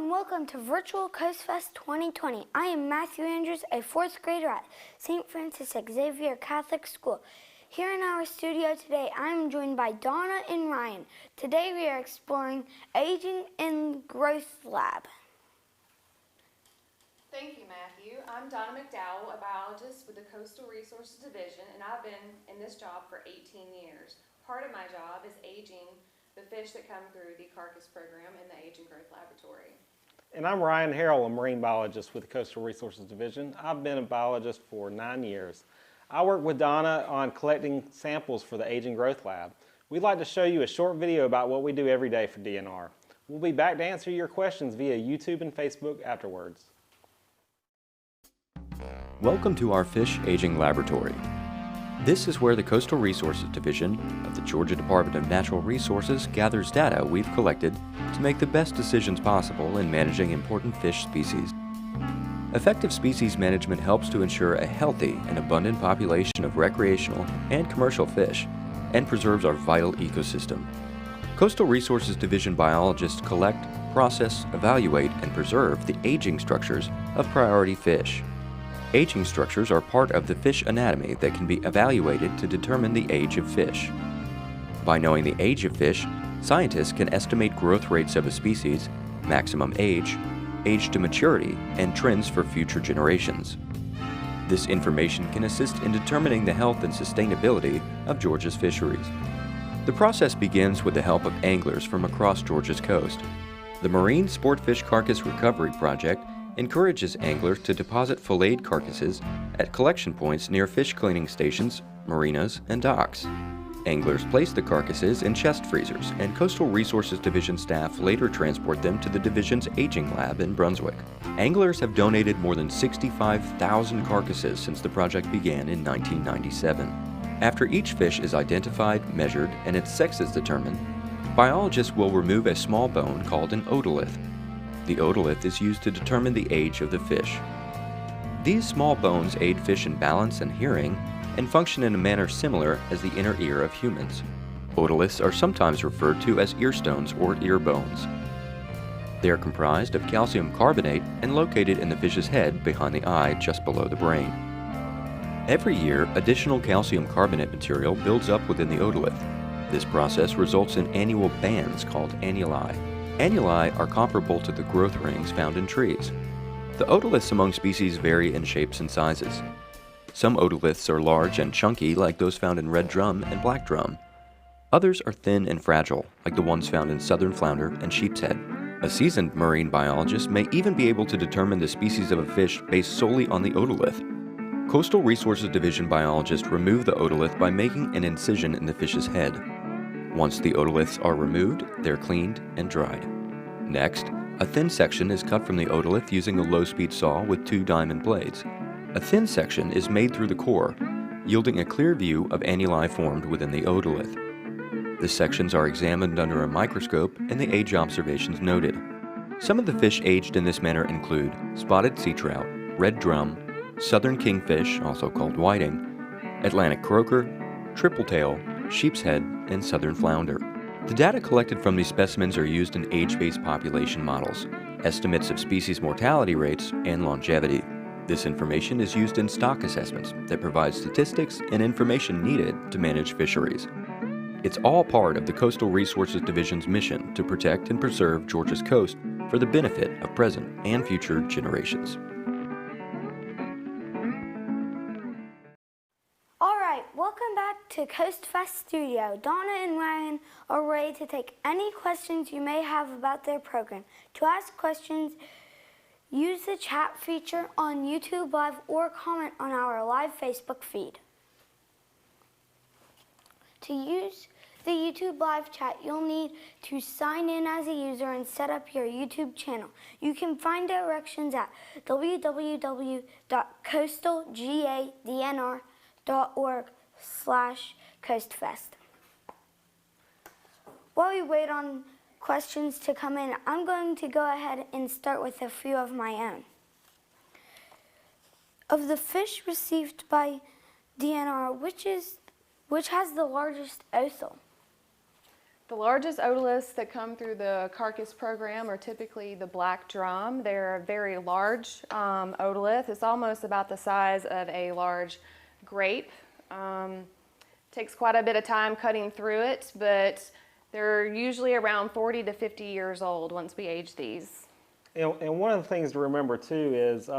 and welcome to Virtual Coast Fest 2020. I am Matthew Andrews, a 4th grader at St. Francis Xavier Catholic School. Here in our studio today, I am joined by Donna and Ryan. Today we are exploring Aging and Growth Lab. Thank you, Matthew. I'm Donna McDowell, a biologist with the Coastal Resources Division, and I've been in this job for 18 years. Part of my job is aging the fish that come through the carcass program in the Age and Growth Laboratory. And I'm Ryan Harrell, a marine biologist with the Coastal Resources Division. I've been a biologist for 9 years. I work with Donna on collecting samples for the Age and Growth Lab. We'd like to show you a short video about what we do every day for DNR. We'll be back to answer your questions via YouTube and Facebook afterwards. Welcome to our Fish Aging Laboratory. This is where the Coastal Resources Division of the Georgia Department of Natural Resources gathers data we've collected to make the best decisions possible in managing important fish species. Effective species management helps to ensure a healthy and abundant population of recreational and commercial fish and preserves our vital ecosystem. Coastal Resources Division biologists collect, process, evaluate, and preserve the aging structures of priority fish. Aging structures are part of the fish anatomy that can be evaluated to determine the age of fish. By knowing the age of fish, scientists can estimate growth rates of a species, maximum age to maturity, and trends for future generations. This information can assist in determining the health and sustainability of Georgia's fisheries. The process begins with the help of anglers from across Georgia's coast. The Marine Sportfish Carcass Recovery Project encourages anglers to deposit filleted carcasses at collection points near fish cleaning stations, marinas, and docks. Anglers place the carcasses in chest freezers, and Coastal Resources Division staff later transport them to the division's aging lab in Brunswick. Anglers have donated more than 65,000 carcasses since the project began in 1997. After each fish is identified, measured, and its sex is determined, biologists will remove a small bone called an otolith. The otolith is used to determine the age of the fish. These small bones aid fish in balance and hearing and function in a manner similar as the inner ear of humans. Otoliths are sometimes referred to as ear stones or ear bones. They are comprised of calcium carbonate and located in the fish's head behind the eye just below the brain. Every year, additional calcium carbonate material builds up within the otolith. This process results in annual bands called annuli. Annuli are comparable to the growth rings found in trees. The otoliths among species vary in shapes and sizes. Some otoliths are large and chunky like those found in red drum and black drum. Others are thin and fragile like the ones found in southern flounder and sheep's head. A seasoned marine biologist may even be able to determine the species of a fish based solely on the otolith. Coastal Resources Division biologists remove the otolith by making an incision in the fish's head. Once the otoliths are removed, they're cleaned and dried. Next, a thin section is cut from the otolith using a low-speed saw with 2 diamond blades. A thin section is made through the core, yielding a clear view of annuli formed within the otolith. The sections are examined under a microscope and the age observations noted. Some of the fish aged in this manner include spotted sea trout, red drum, southern kingfish, also called whiting, Atlantic croaker, triple tail, sheep's head, and southern flounder. The data collected from these specimens are used in age-based population models, estimates of species mortality rates, and longevity. This information is used in stock assessments that provide statistics and information needed to manage fisheries. It's all part of the Coastal Resources Division's mission to protect and preserve Georgia's coast for the benefit of present and future generations. Welcome back to Coast Fest Studio. Donna and Ryan are ready to take any questions you may have about their program. To ask questions, use the chat feature on YouTube Live or comment on our live Facebook feed. To use the YouTube Live chat, you'll need to sign in as a user and set up your YouTube channel. You can find directions at www.coastalgadnr.org/CoastFest. While we wait on questions to come in, I'm going to go ahead and start with a few of my own. Of the fish received by DNR, which has the largest othel? The largest otoliths that come through the carcass program are typically the black drum. They're a very large otolith. It's almost about the size of a large grape. Takes quite a bit of time cutting through it, but they're usually around 40 to 50 years old once we age these. And one of the things to remember too is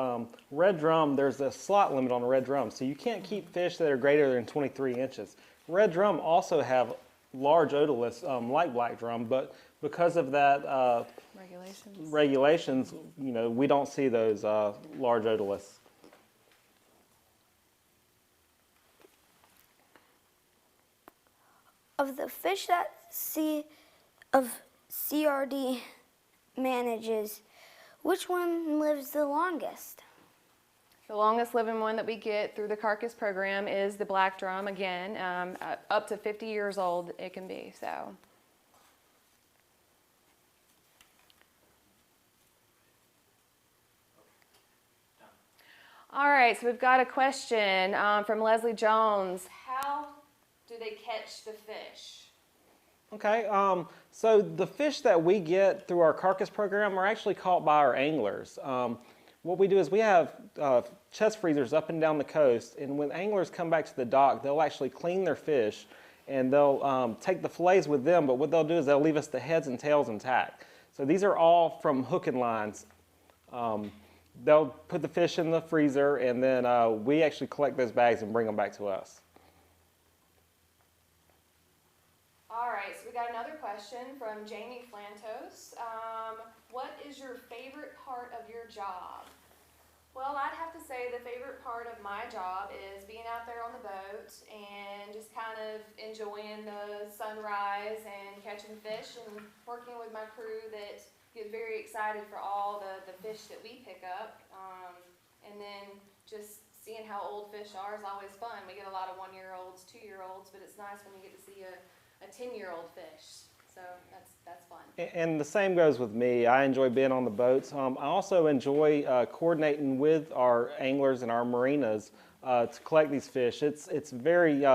red drum, there's a slot limit on a red drum, so you can't keep fish that are greater than 23 inches. Red drum also have large otoliths like black drum, but because of that regulations, you know, we don't see those large otoliths. Of the fish that CRD manages, which one lives the longest? The longest living one that we get through the carcass program is the black drum, again, up to 50 years old it can be, so. All right, so we've got a question from Leslie Jones. How do they catch the fish? Okay, so the fish that we get through our carcass program are actually caught by our anglers. What we do is we have chest freezers up and down the coast, and when anglers come back to the dock, they'll actually clean their fish, and they'll take the fillets with them, but what they'll do is they'll leave us the heads and tails intact. So these are all from hooking lines. They'll put the fish in the freezer, and then we actually collect those bags and bring them back to us. All right, so we got another question from Jamie Flantos. What is your favorite part of your job? Well, I'd have to say the favorite part of my job is being out there on the boat and just kind of enjoying the sunrise and catching fish and working with my crew that get very excited for all the fish that we pick up. And then just seeing how old fish are is always fun. We get a lot of 1-year-olds, 2-year-olds, but it's nice when you get to see a 10-year-old fish. So that's fun. And the same goes with me. I enjoy being on the boats. I also enjoy coordinating with our anglers and our marinas to collect these fish. It's very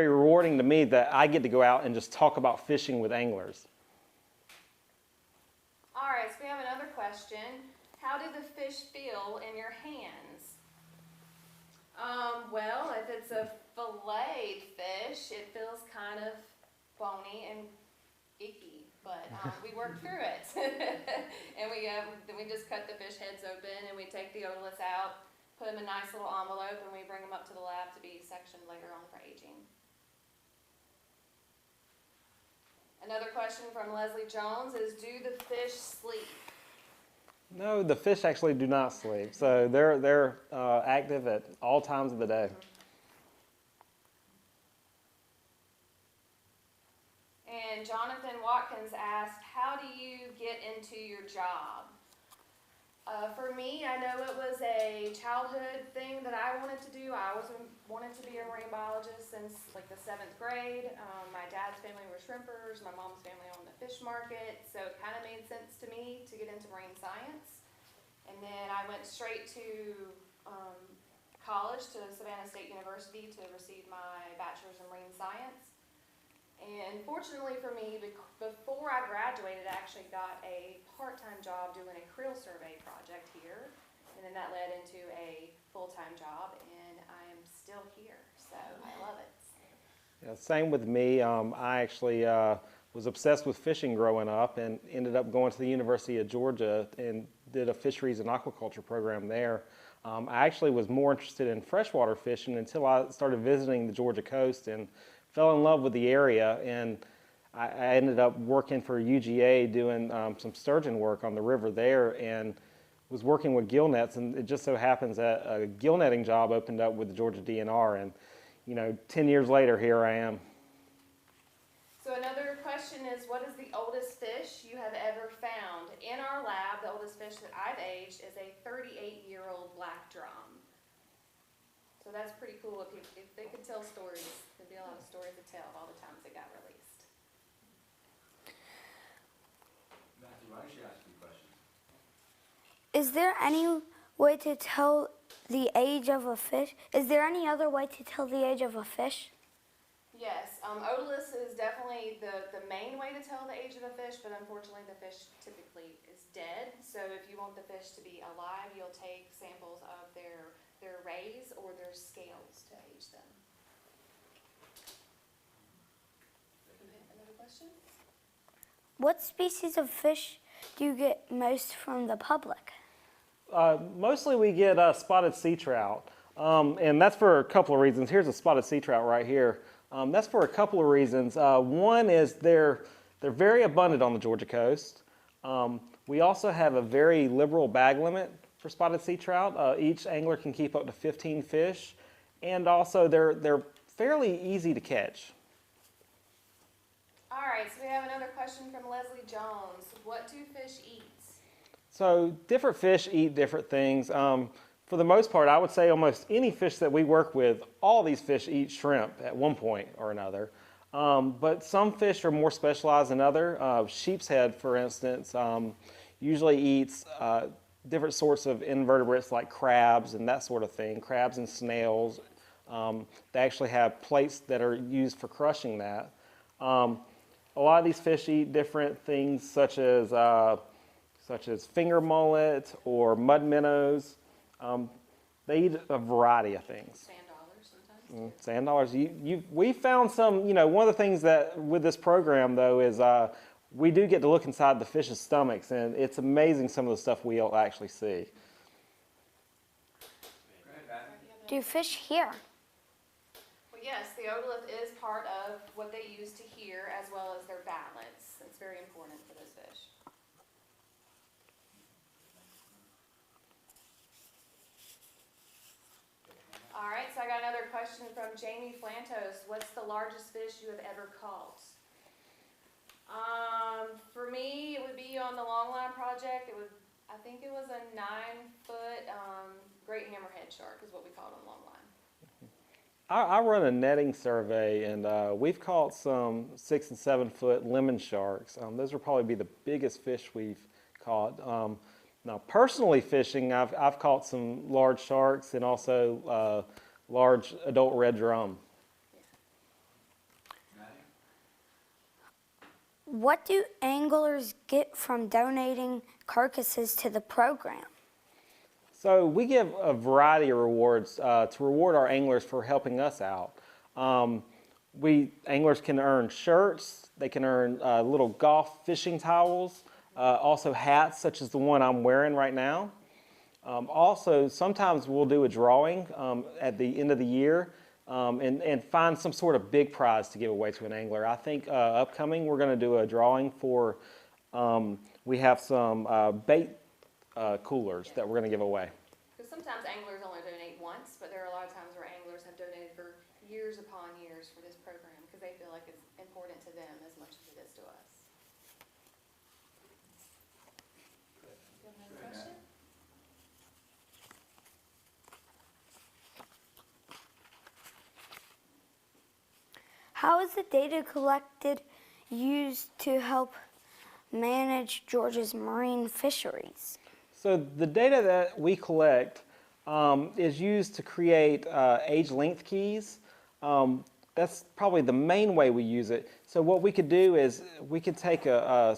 rewarding to me that I get to go out and just talk about fishing with anglers. All right, so we have another question. How do the fish feel in your hands? Well, if it's a filleted fish, it feels kind of bony and icky, but we work through it. And we just cut the fish heads open and we take the otoliths out, put them in a nice little envelope, and we bring them up to the lab to be sectioned later on for aging. Another question from Leslie Jones is, do the fish sleep? No, the fish actually do not sleep. So they're active at all times of the day. And Jonathan Watkins asked, how do you get into your job? For me, I know it was a childhood thing that I wanted to do. I always wanted to be a marine biologist since like the 7th grade. My dad's family were shrimpers, my mom's family owned a fish market, so it kind of made sense to me to get into marine science. And then I went straight to college, to Savannah State University, to receive my bachelor's in marine science. And fortunately for me, before I graduated, I actually got a part-time job doing a creel survey project here. And then that led into a full-time job, and I am still here, so I love it. Yeah, same with me. I actually was obsessed with fishing growing up and ended up going to the University of Georgia and did a fisheries and aquaculture program there. I actually was more interested in freshwater fishing until I started visiting the Georgia coast and fell in love with the area, and I ended up working for UGA doing some sturgeon work on the river there, and was working with gill nets, and it just so happens that a gill netting job opened up with the Georgia DNR, and 10 years later, here I am. So another question is, what is the oldest fish you have ever found? In our lab, the oldest fish that I've aged is a 38-year-old black drum. So that's pretty cool. If they could tell stories, there'd be a lot of stories to tell of all the times they got released. Matthew, why don't you ask me questions? Is there any way to tell the age of a fish? Is there any other way to tell the age of a fish? Yes, odorless is definitely the main way to tell the age of a fish, but unfortunately the fish typically is dead. So if you want the fish to be alive, you'll take samples of their rays or their scales to age them. Another question? What species of fish do you get most from the public? Mostly we get spotted sea trout, and that's for a couple of reasons. Here's a spotted sea trout right here. That's for a couple of reasons. One is they're very abundant on the Georgia coast. We also have a very liberal bag limit for spotted sea trout. Each angler can keep up to 15 fish, and also they're fairly easy to catch. All right, so we have another question from Leslie Jones. What do fish eat? So different fish eat different things. For the most part, I would say almost any fish that we work with, all these fish eat shrimp at one point or another. But some fish are more specialized than others. Sheep's head, for instance, usually eats different sorts of invertebrates like crabs and that sort of thing, crabs and snails. They actually have plates that are used for crushing that. A lot of these fish eat different things such as finger mullet or mud minnows. They eat a variety of things. Sand dollars sometimes. Sand dollars. We found some, one of the things that with this program though is we do get to look inside the fish's stomachs, and it's amazing some of the stuff we'll actually see. Do fish hear? Well, yes, the otolith is part of what they use to hear as well as their balance. It's very important for those fish. All right, so I got another question from Jamie Flantos. What's the largest fish you have ever caught? For me, it would be on the Longline project. I think it was a 9-foot great hammerhead shark is what we called on Longline. I run a netting survey, and we've caught some 6 and 7 foot lemon sharks. Those will probably be the biggest fish we've caught. Now, personally fishing, I've caught some large sharks and also large adult red drum. What do anglers get from donating carcasses to the program? So we give a variety of rewards to reward our anglers for helping us out. Anglers can earn shirts, they can earn little golf fishing towels, also hats such as the one I'm wearing right now. Also, sometimes we'll do a drawing at the end of the year and find some sort of big prize to give away to an angler. I think upcoming we're going to do a drawing for, we have some bait coolers that we're going to give away. Because sometimes anglers only donate once, but there are a lot of times where anglers have donated for years upon years for this program because they feel like it's important to them as much as it is to us. Do you have another question? How is the data collected used to help manage Georgia's marine fisheries? So the data that we collect is used to create age length keys. That's probably the main way we use it. So what we could do is we could take the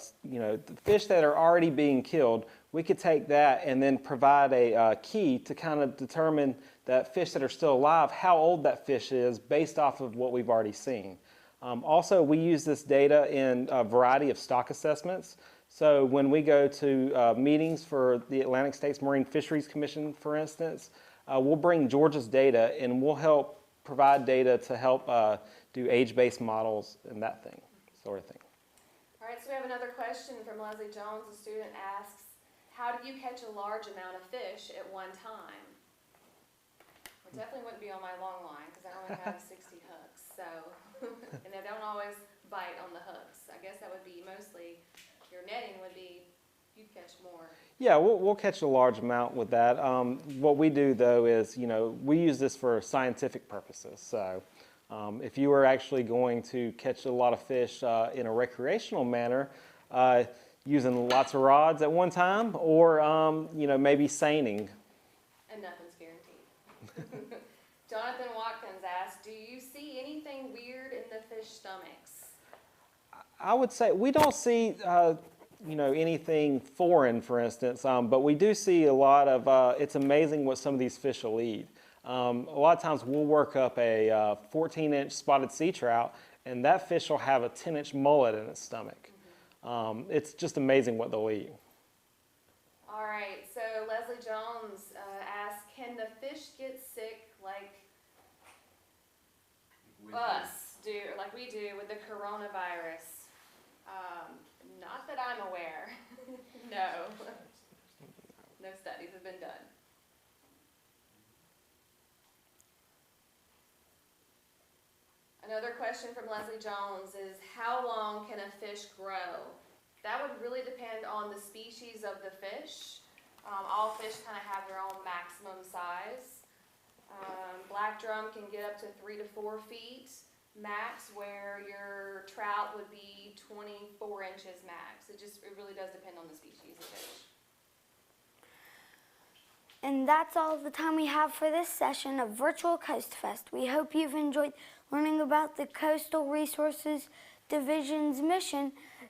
fish that are already being killed, we could take that and then provide a key to kind of determine that fish that are still alive, how old that fish is based off of what we've already seen. Also, we use this data in a variety of stock assessments. So when we go to meetings for the Atlantic States Marine Fisheries Commission, for instance, we'll bring Georgia's data and we'll help provide data to help do age-based models and that sort of thing. All right, so we have another question from Leslie Jones. The student asks, how do you catch a large amount of fish at one time? It definitely wouldn't be on my long line because I only have 60 hooks, so, and they don't always bite on the hooks. I guess that would be mostly, your netting would be, you'd catch more. Yeah, we'll catch a large amount with that. What we do though is, we use this for scientific purposes. So if you were actually going to catch a lot of fish in a recreational manner, using lots of rods at one time, or maybe seining. And nothing's guaranteed. Jonathan Watkins asked, do you see anything weird in the fish stomachs? I would say we don't see, anything foreign, for instance, but we do see a lot of. It's amazing what some of these fish will eat. A lot of times we'll work up a 14-inch spotted sea trout, and that fish will have a 10-inch mullet in its stomach. It's just amazing what they'll eat. All right, so Leslie Jones asked, can the fish get sick like us do, or like we do with the coronavirus? Not that I'm aware. No. No studies have been done. Another question from Leslie Jones is, how long can a fish grow? That would really depend on the species of the fish. All fish kind of have their own maximum size. Black drum can get up to 3 to 4 feet max, where your trout would be 24 inches max. It really does depend on the species of fish. And that's all the time we have for this session of Virtual Coast Fest. We hope you've enjoyed learning about the Coastal Resources Division's mission